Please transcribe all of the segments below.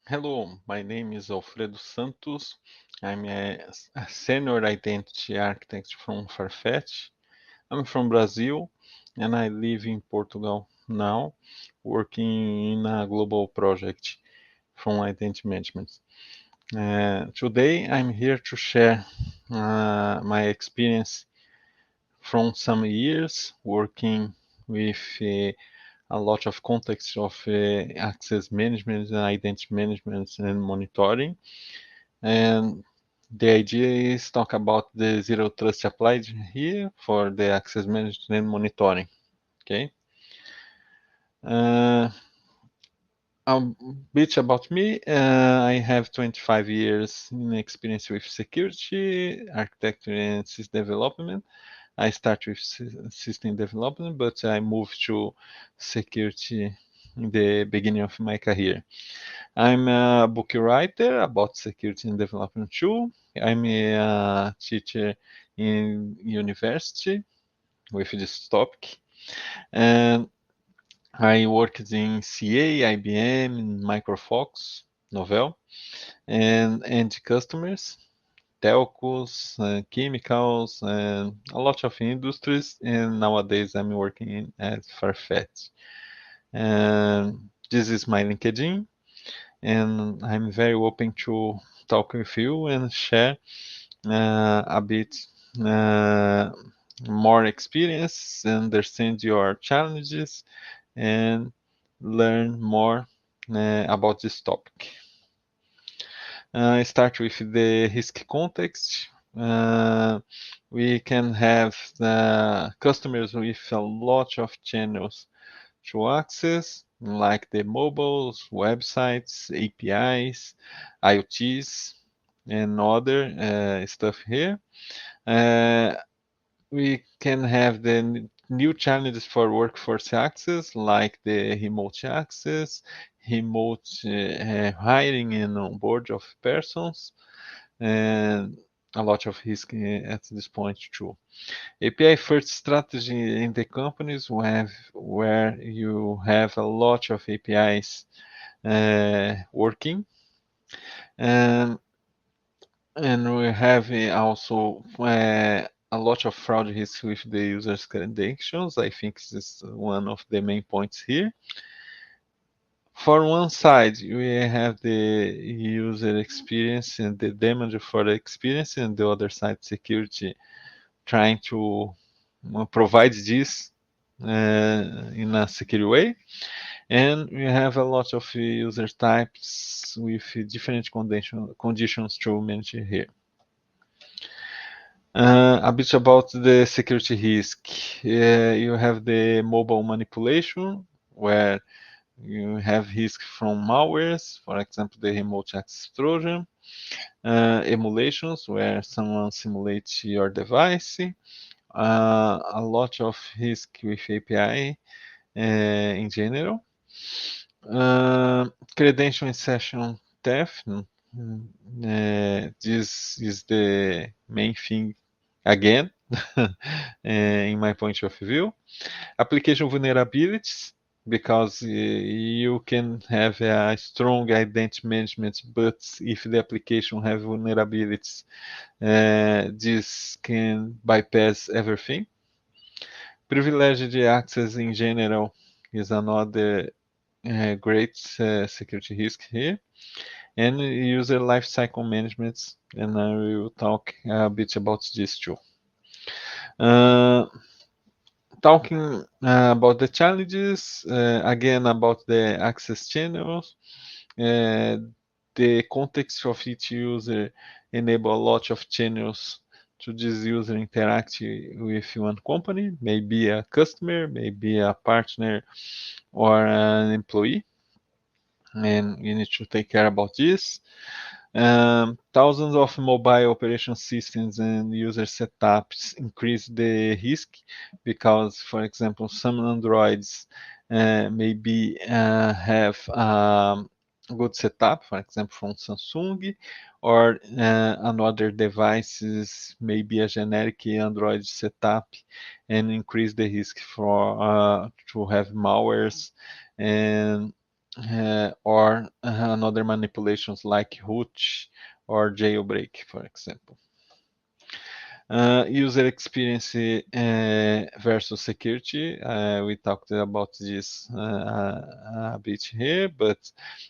Hello, my name is Alfredo Santos. I'm a senior identity architect from Farfetch. I'm from Brazil and I live in Portugal now, working in a global project from identity management. Today I'm here to share my experience from some years working with a lot of context of access management and identity management and monitoring. And the idea is talk about the zero trust applied here for the access management and monitoring. Okay. Uh, a bit about me. I have 25 years in experience with security, architecture, and system development. I start with system development, but I moved to security in the beginning of my career. I'm a book writer about security and development too. I'm a teacher in university with this topic, and I worked in CA, IBM, in Microfox, Novell, and end customers, telcos, chemicals, and a lot of industries. And nowadays I'm working at Farfetch. And this is my LinkedIn, and I'm very open to talk with you and share a bit uh, more experience, understand your challenges, and learn more about this topic. I start with the risk context. Uh, we can have customers with a lot of channels to access, like the mobiles, websites, APIs, IoTs, and other stuff here. Uh, we can have the new challenges for workforce access, like the remote access, remote hiring and onboard of persons, and a lot of risk at this point too. API first strategy in the companies where you have a lot of APIs working, and we have also a lot of fraud risk with the user's credentials. I think this is one of the main points here. For one side, we have the user experience and the damage for the experience, and the other side, security, trying to provide this in a secure way. And we have a lot of user types with different conditions to manage here. A bit about the security risk. You have the mobile manipulation, where you have risk from malwares, for example, the remote access Trojan. Emulations, where someone simulates your device. A lot of risk with API in general. Credential insertion theft. This is the main thing again, in my point of view. Application vulnerabilities, because you can have a strong identity management, but if the application have vulnerabilities, this can bypass everything. Privileged access in general is another great security risk here. And user lifecycle management, and I will talk a bit about this too. Uh, Talking about the challenges, again about the access channels, uh, the context of each user enable a lot of channels to this user interact with one company, maybe a customer, maybe a partner, or an employee, and you need to take care about this. Thousands of mobile operation systems and user setups increase the risk because, for example, some Androids maybe have good setup, for example, from Samsung, or another devices, maybe a generic Android setup, and increase the risk for to have malwares and or another manipulations like root or jailbreak, for example. User experience versus security. We talked about this a bit here, but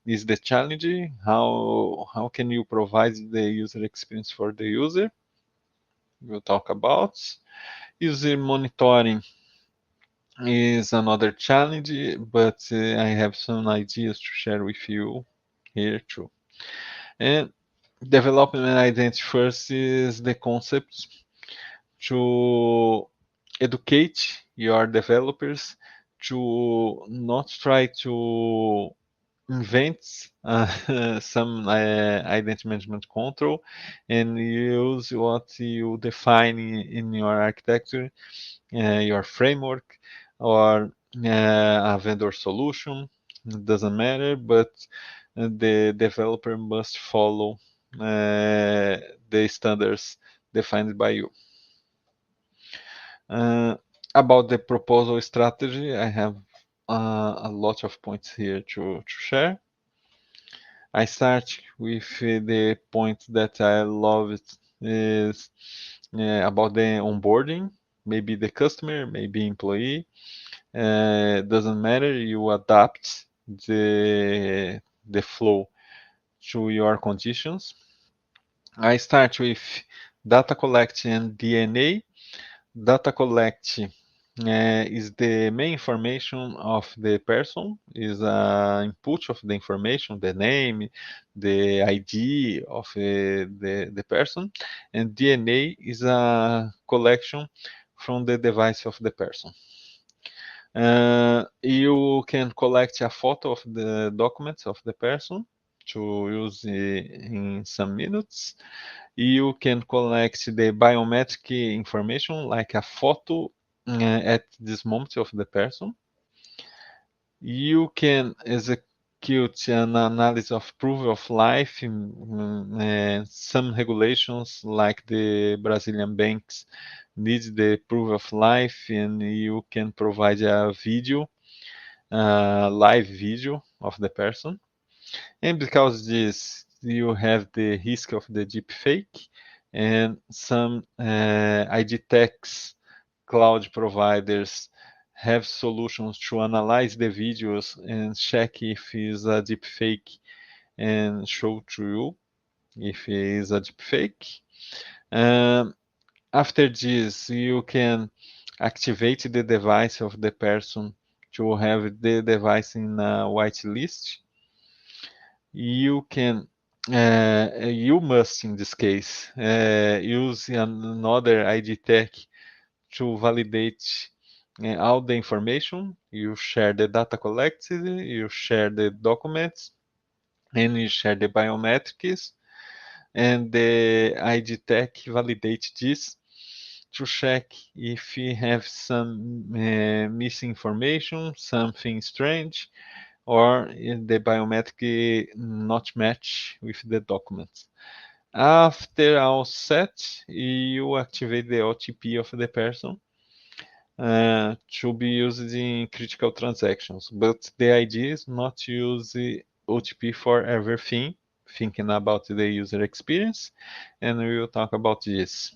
is the challenge how can you provide the user experience for the user? We'll talk about. User monitoring is another challenge, but I have some ideas to share with you here too. And development identity first is the concept to educate your developers to not try to invent some identity management control and use what you define in your architecture, your framework, or a vendor solution. It doesn't matter, but the developer must follow the standards defined by you. Uh, about the proposal strategy, I have a lot of points here to share. I start with the point that I love is about the onboarding, maybe the customer, maybe employee. Doesn't matter, you adapt the flow to your conditions. I start with data collection and DNA. Data collect is the main information of the person, is input of the information, the name, the ID of the person, and DNA is a collection from the device of the person. You can collect a photo of the documents of the person to use in some minutes. You can collect the biometric information like a photo at this moment of the person. You can execute an analysis of proof of life in some regulations like the Brazilian banks need the proof of life, and you can provide a video, live video of the person. And because this, you have the risk of the deep fake, and some ID techs cloud providers have solutions to analyze the videos and check if it's a deep fake and show to you if it is a deep fake. After this, you can activate the device of the person to have the device in a whitelist. You can you must in this case use another ID tech to validate all the information. You share the data collected, you share the documents, and you share the biometrics, and the ID tech validates this to check if you have some missing information, something strange, or the biometric not match with the documents. After all set, you activate the OTP of the person to be used in critical transactions. But the idea is not to use the OTP for everything, thinking about the user experience, and we will talk about this.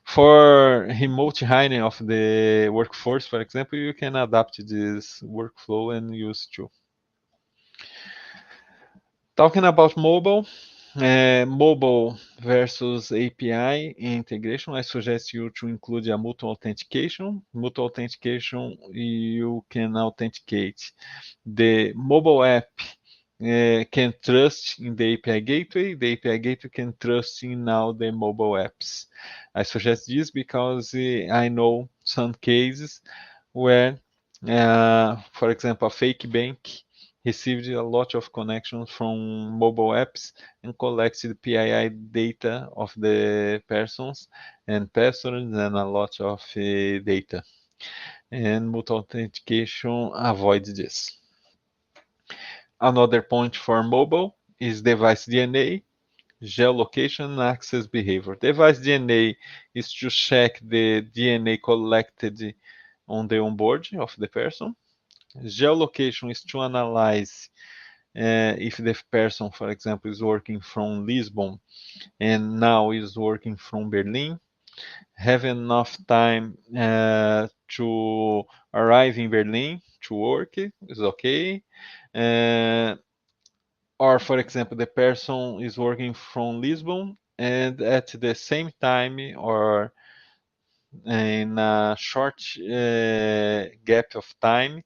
For remote hiring of the workforce, for example, you can adapt this workflow and use too. Talking about mobile versus API integration, I suggest you to include a mutual authentication. Mutual authentication, you can authenticate the mobile app can trust in the API gateway. The API gateway can trust in all the mobile apps. I suggest this because I know some cases where, for example, a fake bank received a lot of connections from mobile apps and collected PII data of the persons and passwords and a lot of data. And multi-authentication avoids this. Another point for mobile is device DNA, geolocation, access behavior. Device DNA is to check the DNA collected on the onboard of the person. Geolocation is to analyze if the person, for example, is working from Lisbon and now is working from Berlin. Have enough time to arrive in Berlin to work is okay. Or, for example, the person is working from Lisbon and at the same time or in a short gap of time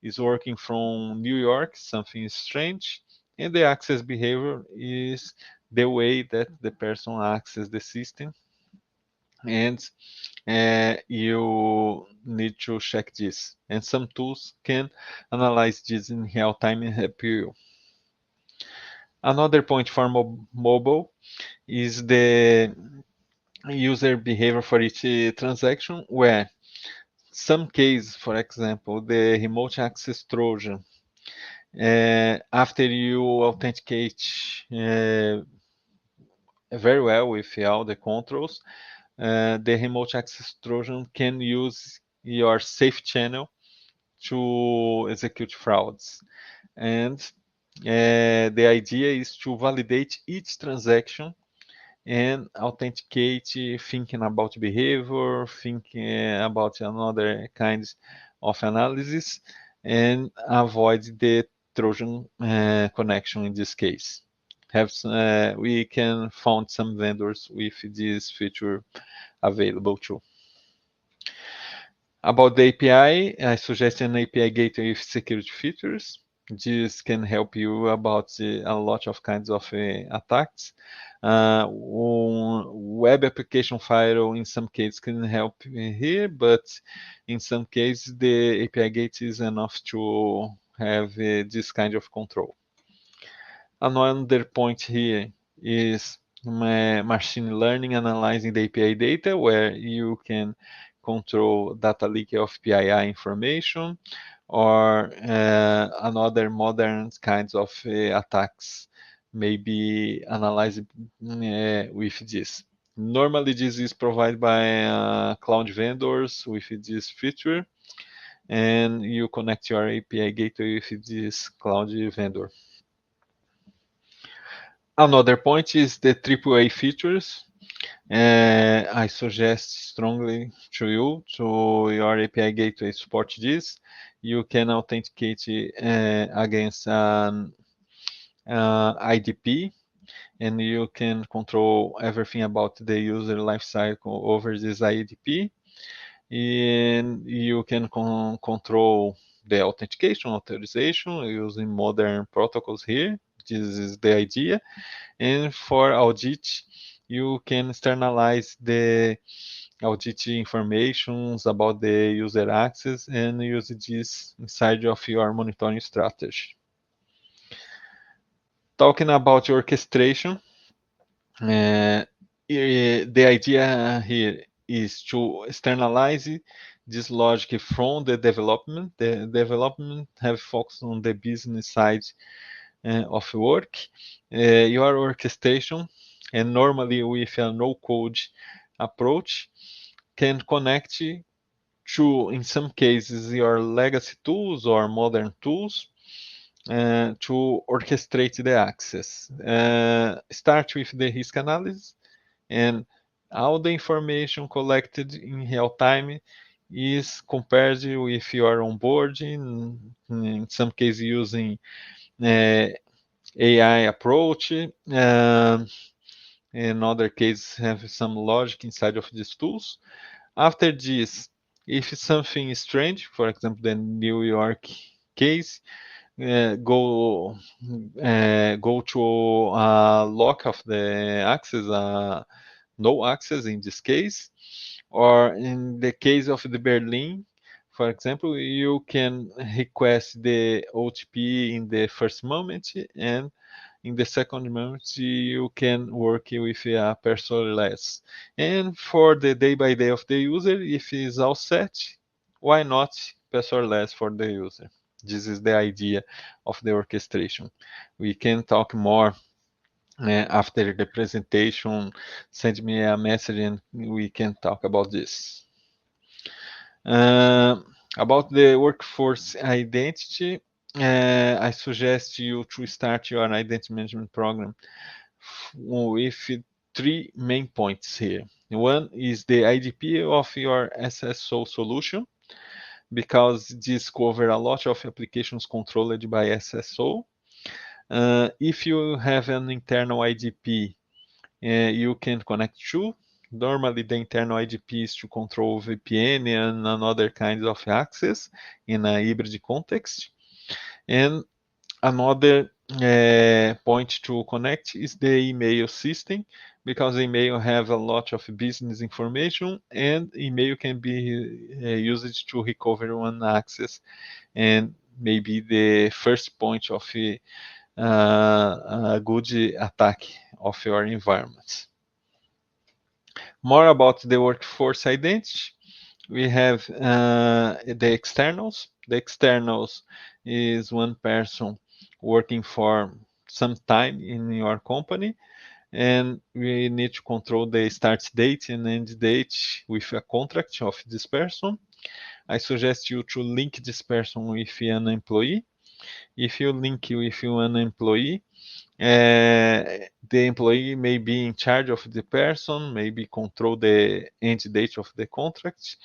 is working from New York, something strange, and the access behavior is the way that the person accesses the system, and you need to check this. And some tools can analyze this in real time and help you. Another point for mobile is the user behavior for each transaction, where some cases, for example, the remote access Trojan, after you authenticate very well with all the controls, the remote access Trojan can use your safe channel to execute frauds. And the idea is to validate each transaction and authenticate, thinking about behavior, thinking about another kinds of analysis, and avoid the Trojan connection in this case. We can find some vendors with this feature available too. About the API, I suggest an API gateway with security features. This can help you about a lot of kinds of attacks. Web application firewall in some cases can help here, but in some cases the API gateway is enough to have this kind of control. Another point here is machine learning analyzing the API data, where you can control data leak of PII information, or another modern kinds of attacks may be analyzed with this. Normally, this is provided by cloud vendors with this feature, and you connect your API gateway with this cloud vendor. Another point is the AAA features. I suggest strongly to you to your API gateway support this. You can authenticate against an IDP, and you can control everything about the user lifecycle over this IDP. And you can control the authentication, authorization using modern protocols here. This is the idea. And for audit, you can externalize the audit informations about the user access and use this inside of your monitoring strategy. Talking about orchestration, the idea here is to externalize this logic from the development. The development have focused on the business side of work. Your orchestration, and normally with a no-code approach, can connect to, in some cases, your legacy tools or modern tools to orchestrate the access. Start with the risk analysis, and all the information collected in real time is compared with your onboarding, in some cases using AI approach. In other cases, have some logic inside of these tools. After this, if something is strange, for example, the New York case, go to lock of the access, no access in this case, or in the case of the Berlin, for example, you can request the OTP in the first moment, and in the second moment you can work with a passwordless. And for the day by day of the user, if it's all set, why not passwordless for the user? This is the idea of the orchestration. We can talk more after the presentation. Send me a message and we can talk about this. About the workforce identity, I suggest you to start your identity management program with three main points here. One is the IDP of your SSO solution, because this covers a lot of applications controlled by SSO. If you have an internal IDP, you can connect to. Normally, the internal IDP is to control VPN and another kinds of access in a hybrid context. And another point to connect is the email system, because email have a lot of business information, and email can be used to recover one access, and maybe the first point of a good attack of your environment. More about the workforce identity, we have the externals. The externals is one person working for some time in your company, and we need to control the start date and end date with a contract of this person. I suggest you to link this person with an employee. If you link with an employee, the employee may be in charge of the person, maybe control the end date of the contract,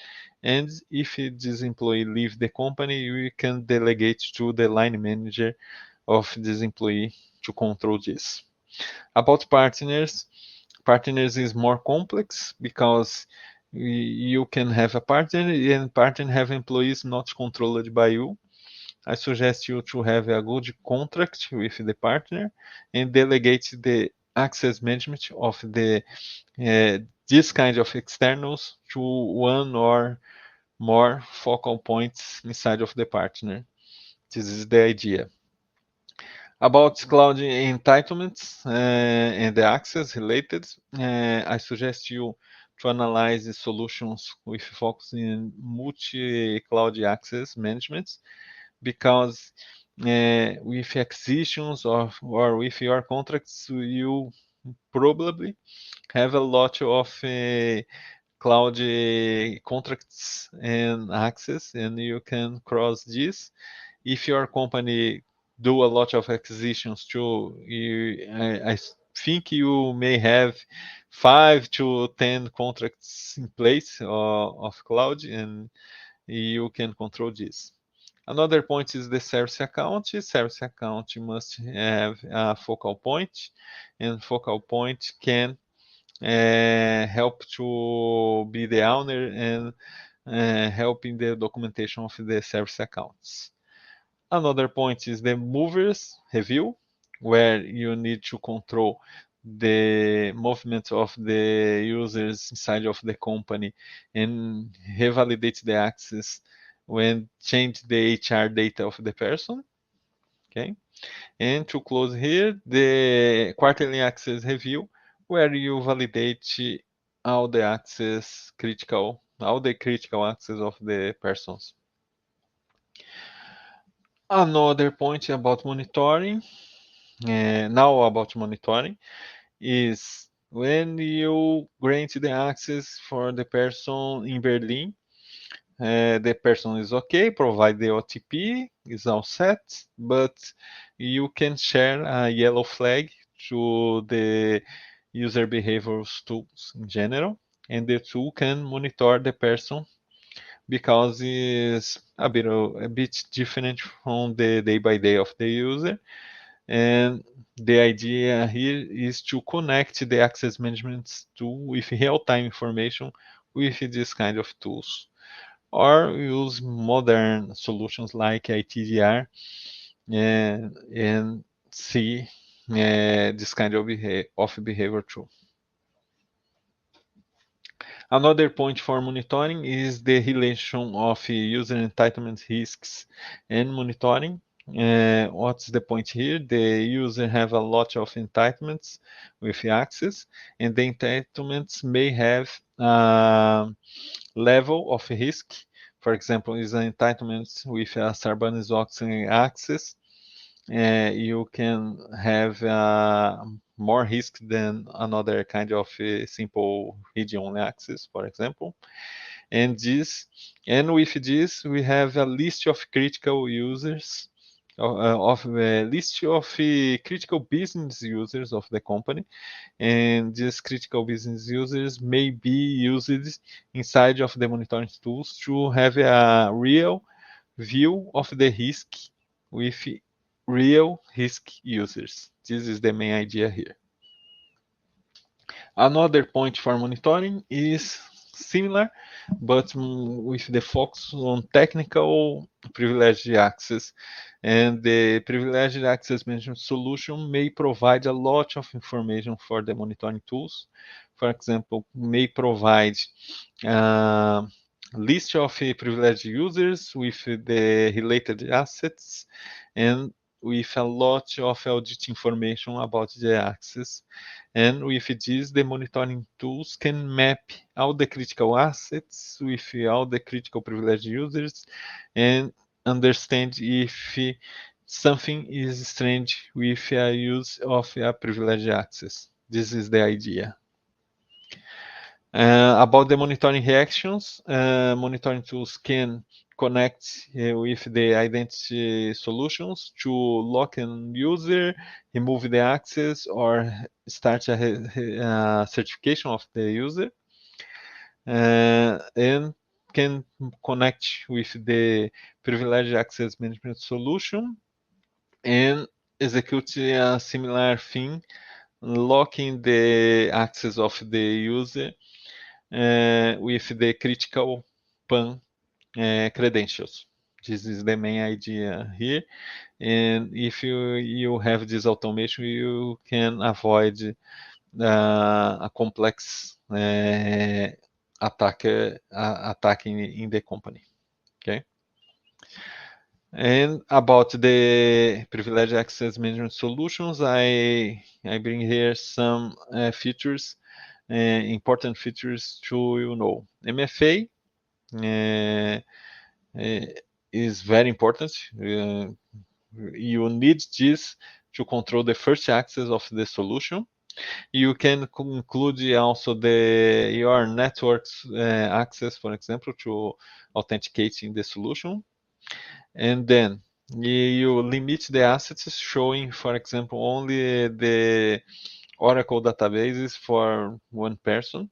and if this employee leaves the company, we can delegate to the line manager of this employee to control this. About partners, partners is more complex, because you can have a partner and partner have employees not controlled by you. I suggest you to have a good contract with the partner and delegate the access management of the this kind of externals to one or more focal points inside of the partner. This is the idea. About cloud entitlements and the access related, I suggest you to analyze the solutions with focus in multi-cloud access management, because with acquisitions or with your contracts, you probably have a lot of cloud contracts and access, and you can cross this. If your company do a lot of acquisitions too, I think you may have 5 to 10 contracts in place of cloud, and you can control this. Another point is the service account. Service account must have a focal point, and focal point can help to be the owner and help in the documentation of the service accounts. Another point is the movers review, where you need to control the movement of the users inside of the company and revalidate the access when change the HR data of the person. Okay. And to close here, the quarterly access review, where you validate all the critical access of the persons. Another point about monitoring, now about monitoring, is when you grant the access for the person in Berlin, the person is okay, provide the OTP, is all set, but you can share a yellow flag to the user behaviors tools in general, and the tool can monitor the person, because it's a bit different from the day by day of the user. And the idea here is to connect the access management tool with real-time information with this kind of tools, or use modern solutions like ITDR and see this kind of behavior too. Another point for monitoring is the relation of user entitlement risks and monitoring. What's the point here? The user have a lot of entitlements with access, and the entitlements may have a level of risk. For example, is an entitlement with a Sarbanes-Oxley access, you can have more risk than another kind of simple read-only access, for example. And with this, we have a list of critical users, of a list of critical business users of the company, and these critical business users may be used inside of the monitoring tools to have a real view of the risk with real risk users. This is the main idea here. Another point for monitoring is similar, but with the focus on technical privileged access. And the privileged access management solution may provide a lot of information for the monitoring tools. For example, may provide a list of privileged users with the related assets and with a lot of audit information about the access. And with this, the monitoring tools can map all the critical assets with all the critical privileged users and understand if something is strange with a use of a privileged access. This is the idea. About the monitoring reactions, monitoring tools can connect with the identity solutions to lock an user, remove the access, or start a certification of the user, and can connect with the privileged access management solution and execute a similar thing, locking the access of the user with the critical PAN credentials. This is the main idea here. And if you have this automation, you can avoid a complex attack in the company. Okay. And about the privileged access management solutions, I bring here some features, important features to know. MFA is very important. You need this to control the first access of the solution. You can include also your network's access, for example, to authenticating the solution. And then you limit the assets, showing, for example, only the Oracle databases for one person,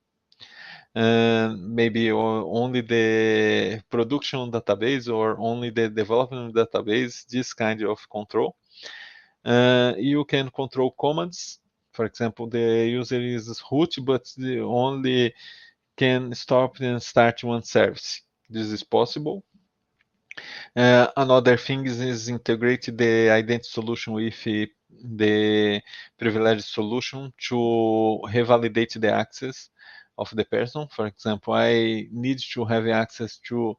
and maybe only the production database or only the development database, this kind of control. You can control commands. For example, the user is root, but only can stop and start one service. This is possible. Another thing is integrate the identity solution with the privileged solution to revalidate the access of the person. For example, I need to have access to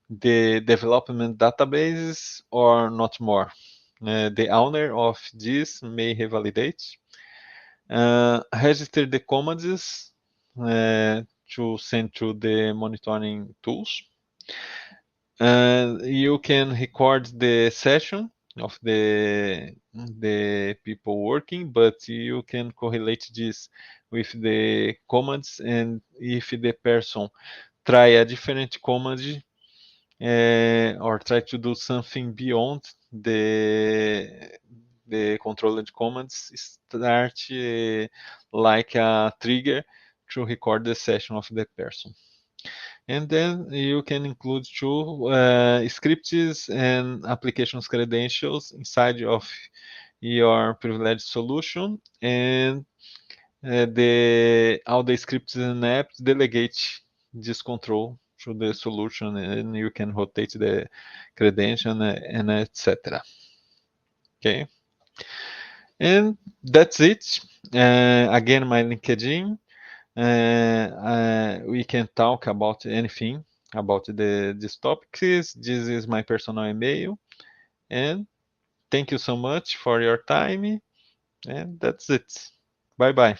the development databases or not more. The owner of this may revalidate. Register the commands to send to the monitoring tools. You can record the session of the people working, but you can correlate this with the commands, and if the person try a different command or try to do something beyond the controlled commands, start like a trigger to record the session of the person. And then you can include two scripts and applications credentials inside of your privileged solution, and all the scripts and apps delegate this control to the solution, and you can rotate the credential and etc. Okay, and that's it. Again, my LinkedIn. We can talk about anything about this topic. This is my personal email, and thank you so much for your time, and that's it. Bye bye.